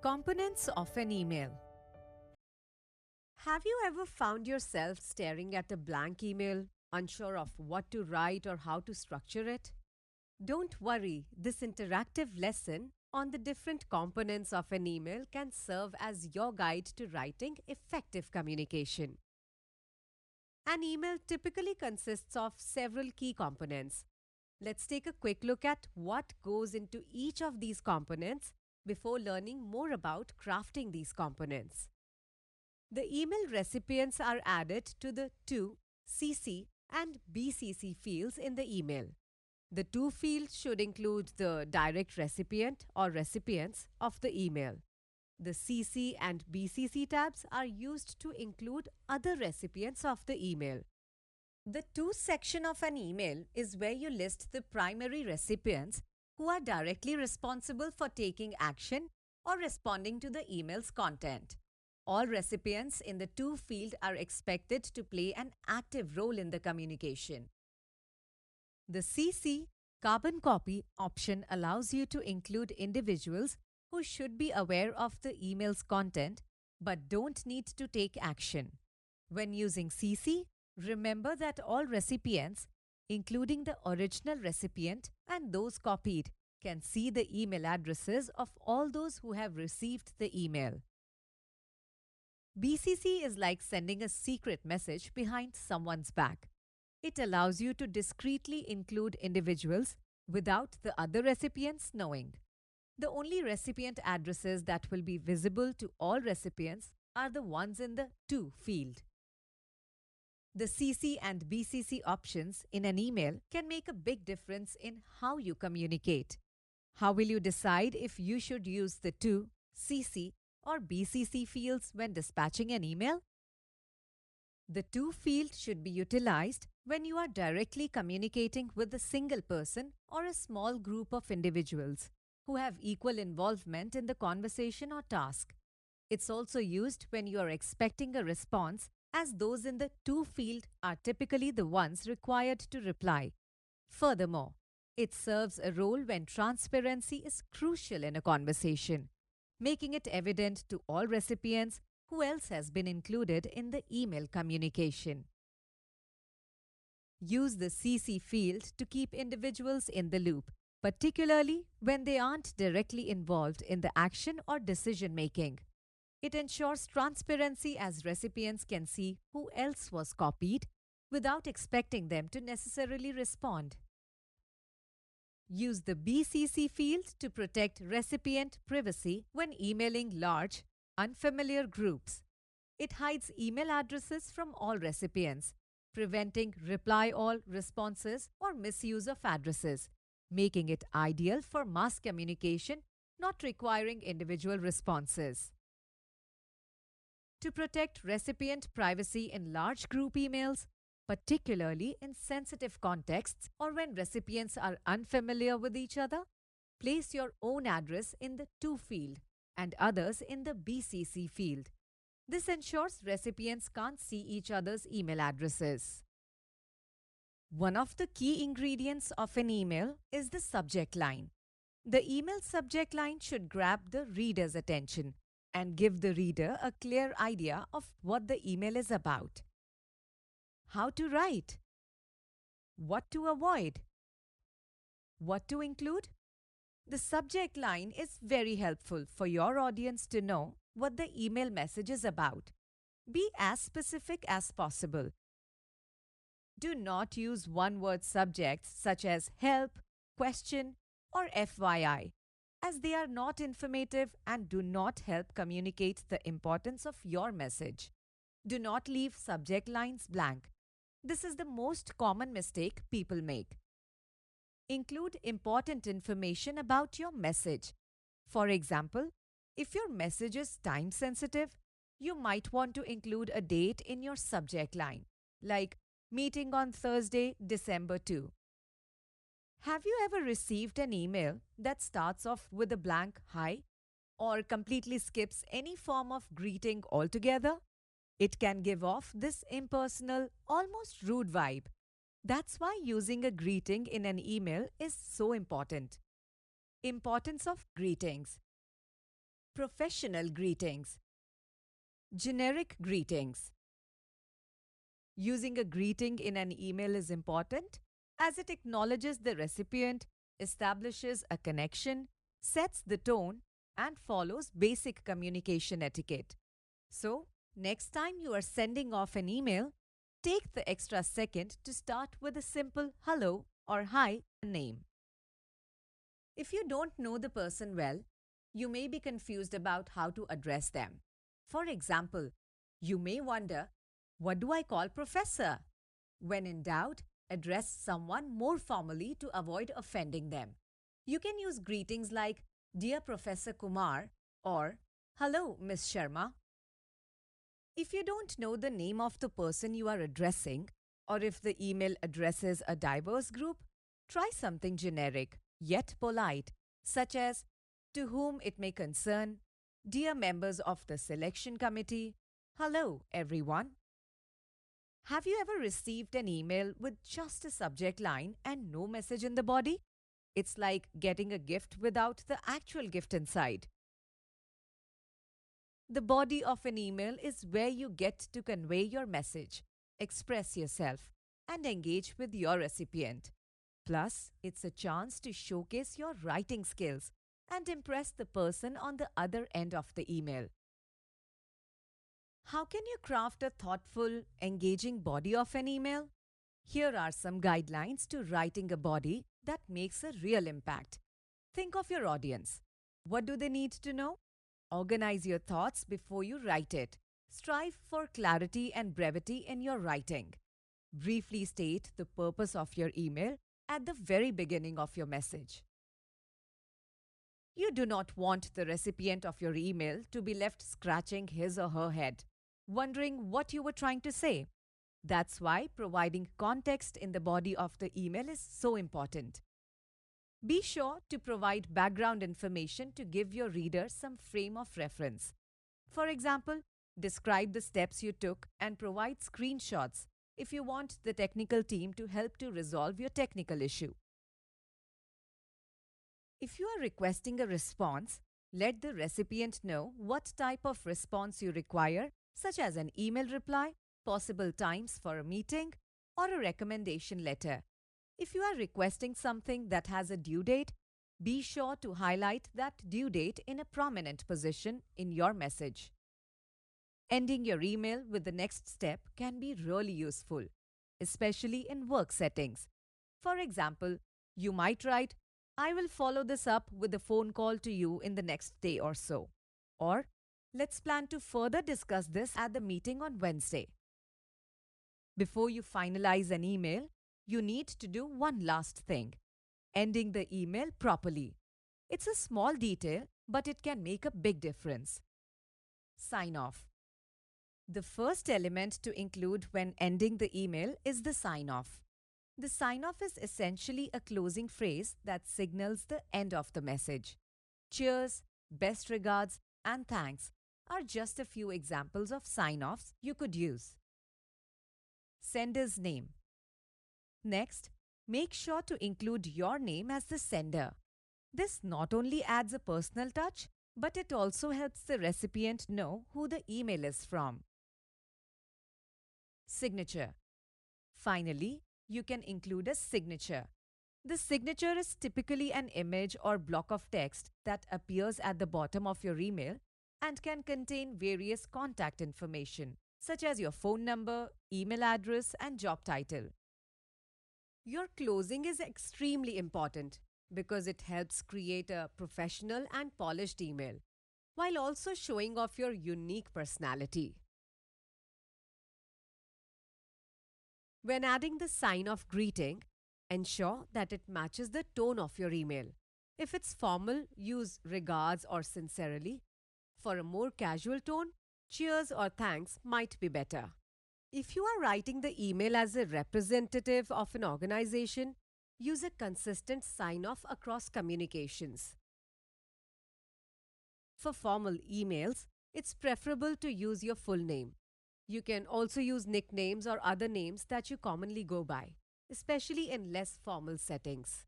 Components of an email. Have you ever found yourself staring at a blank email, unsure of what to write or how to structure it? Don't worry, this interactive lesson on the different components of an email can serve as your guide to writing effective communication. An email typically consists of several key components. Let's take a quick look at what goes into each of these components before learning more about crafting these components. The email recipients are added to the to, CC, and BCC fields in the email. The to field should include the direct recipient or recipients of the email. The CC and BCC tabs are used to include other recipients of the email. The to section of an email is where you list the primary recipients who are directly responsible for taking action or responding to the email's content. All recipients in the to field are expected to play an active role in the communication. The CC carbon copy option allows you to include individuals who should be aware of the email's content but don't need to take action. When using CC, remember that all recipients, including the original recipient and those copied, can see the email addresses of all those who have received the email. BCC is like sending a secret message behind someone's back. It allows you to discreetly include individuals without the other recipients knowing. The only recipient addresses that will be visible to all recipients are the ones in the to field. The CC and BCC options in an email can make a big difference in how you communicate. How will you decide if you should use the to, CC, or BCC fields when dispatching an email? The to field should be utilized when you are directly communicating with a single person or a small group of individuals who have equal involvement in the conversation or task. It's also used when you are expecting a response, as those in the to field are typically the ones required to reply. Furthermore, it serves a role when transparency is crucial in a conversation, making it evident to all recipients who else has been included in the email communication. Use the CC field to keep individuals in the loop, particularly when they aren't directly involved in the action or decision making. It ensures transparency as recipients can see who else was copied without expecting them to necessarily respond. Use the BCC field to protect recipient privacy when emailing large, unfamiliar groups. It hides email addresses from all recipients, preventing reply all responses or misuse of addresses, making it ideal for mass communication not requiring individual responses. To protect recipient privacy in large group emails, particularly in sensitive contexts or when recipients are unfamiliar with each other, place your own address in the to field and others in the BCC field. This ensures recipients can't see each other's email addresses. One of the key ingredients of an email is the subject line. The email subject line should grab the reader's attention and give the reader a clear idea of what the email is about. How to write? What to avoid? What to include? The subject line is very helpful for your audience to know what the email message is about. Be as specific as possible. Do not use one-word subjects such as help, question, or FYI, as they are not informative and do not help communicate the importance of your message. Do not leave subject lines blank. This is the most common mistake people make. Include important information about your message. For example, if your message is time sensitive, you might want to include a date in your subject line, like meeting on Thursday, December 2. Have you ever received an email that starts off with a blank hi or completely skips any form of greeting altogether? It can give off this impersonal, almost rude vibe. That's why using a greeting in an email is so important. Importance of greetings. Professional greetings. Generic greetings. Using a greeting in an email is important as it acknowledges the recipient, establishes a connection, sets the tone, and follows basic communication etiquette. So, next time you are sending off an email, take the extra second to start with a simple hello or hi name. If you don't know the person well, you may be confused about how to address them. For example, you may wonder, what do I call Professor? When in doubt, address someone more formally to avoid offending them. You can use greetings like Dear Professor Kumar or Hello, Miss Sharma. If you don't know the name of the person you are addressing, or if the email addresses a diverse group, try something generic yet polite, such as To whom it may concern, Dear members of the selection committee, Hello, everyone. Have you ever received an email with just a subject line and no message in the body? It's like getting a gift without the actual gift inside. The body of an email is where you get to convey your message, express yourself, and engage with your recipient. Plus, it's a chance to showcase your writing skills and impress the person on the other end of the email. How can you craft a thoughtful, engaging body of an email? Here are some guidelines to writing a body that makes a real impact. Think of your audience. What do they need to know? Organize your thoughts before you write it. Strive for clarity and brevity in your writing. Briefly state the purpose of your email at the very beginning of your message. You do not want the recipient of your email to be left scratching his or her head, wondering what you were trying to say. That's why providing context in the body of the email is so important. Be sure to provide background information to give your reader some frame of reference. For example, describe the steps you took and provide screenshots if you want the technical team to help to resolve your technical issue. If you are requesting a response, let the recipient know what type of response you require, such as an email reply, possible times for a meeting, or a recommendation letter. If you are requesting something that has a due date, be sure to highlight that due date in a prominent position in your message. Ending your email with the next step can be really useful, especially in work settings. For example, you might write, I will follow this up with a phone call to you in the next day or so. Or, let's plan to further discuss this at the meeting on Wednesday. Before you finalize an email, you need to do one last thing, ending the email properly. It's a small detail, but it can make a big difference. Sign off. The first element to include when ending the email is the sign off. The sign off is essentially a closing phrase that signals the end of the message. Cheers, best regards, and thanks are just a few examples of sign offs you could use. Sender's name. Next, make sure to include your name as the sender. This not only adds a personal touch, but it also helps the recipient know who the email is from. Signature. Finally, you can include a signature. The signature is typically an image or block of text that appears at the bottom of your email and can contain various contact information, such as your phone number, email address, and job title. Your closing is extremely important because it helps create a professional and polished email, while also showing off your unique personality. When adding the sign of greeting, ensure that it matches the tone of your email. If it's formal, use regards or sincerely. For a more casual tone, cheers or thanks might be better. If you are writing the email as a representative of an organization, use a consistent sign-off across communications. For formal emails, it's preferable to use your full name. You can also use nicknames or other names that you commonly go by, especially in less formal settings.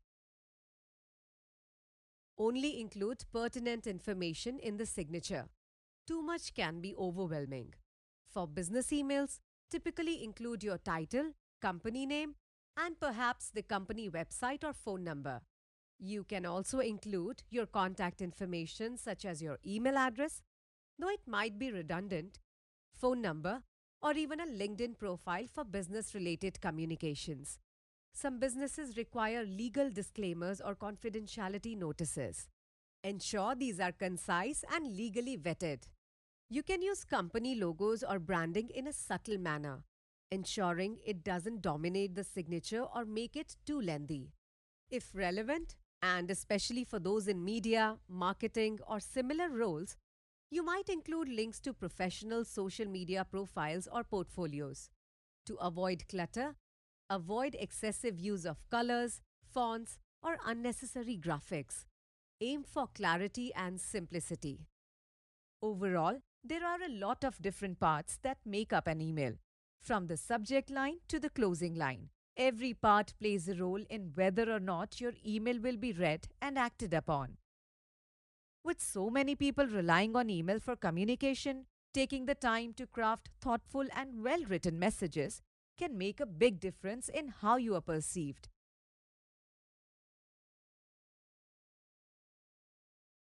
Only include pertinent information in the signature. Too much can be overwhelming. For business emails, typically include your title, company name, and perhaps the company website or phone number. You can also include your contact information such as your email address, though it might be redundant, phone number, or even a LinkedIn profile for business related communications. Some businesses require legal disclaimers or confidentiality notices. Ensure these are concise and legally vetted. You can use company logos or branding in a subtle manner, ensuring it doesn't dominate the signature or make it too lengthy. If relevant, and especially for those in media, marketing, or similar roles, you might include links to professional social media profiles or portfolios. To avoid clutter, avoid excessive use of colors, fonts, or unnecessary graphics. Aim for clarity and simplicity. Overall, there are a lot of different parts that make up an email, from the subject line to the closing line. Every part plays a role in whether or not your email will be read and acted upon. With so many people relying on email for communication, taking the time to craft thoughtful and well written messages can make a big difference in how you are perceived.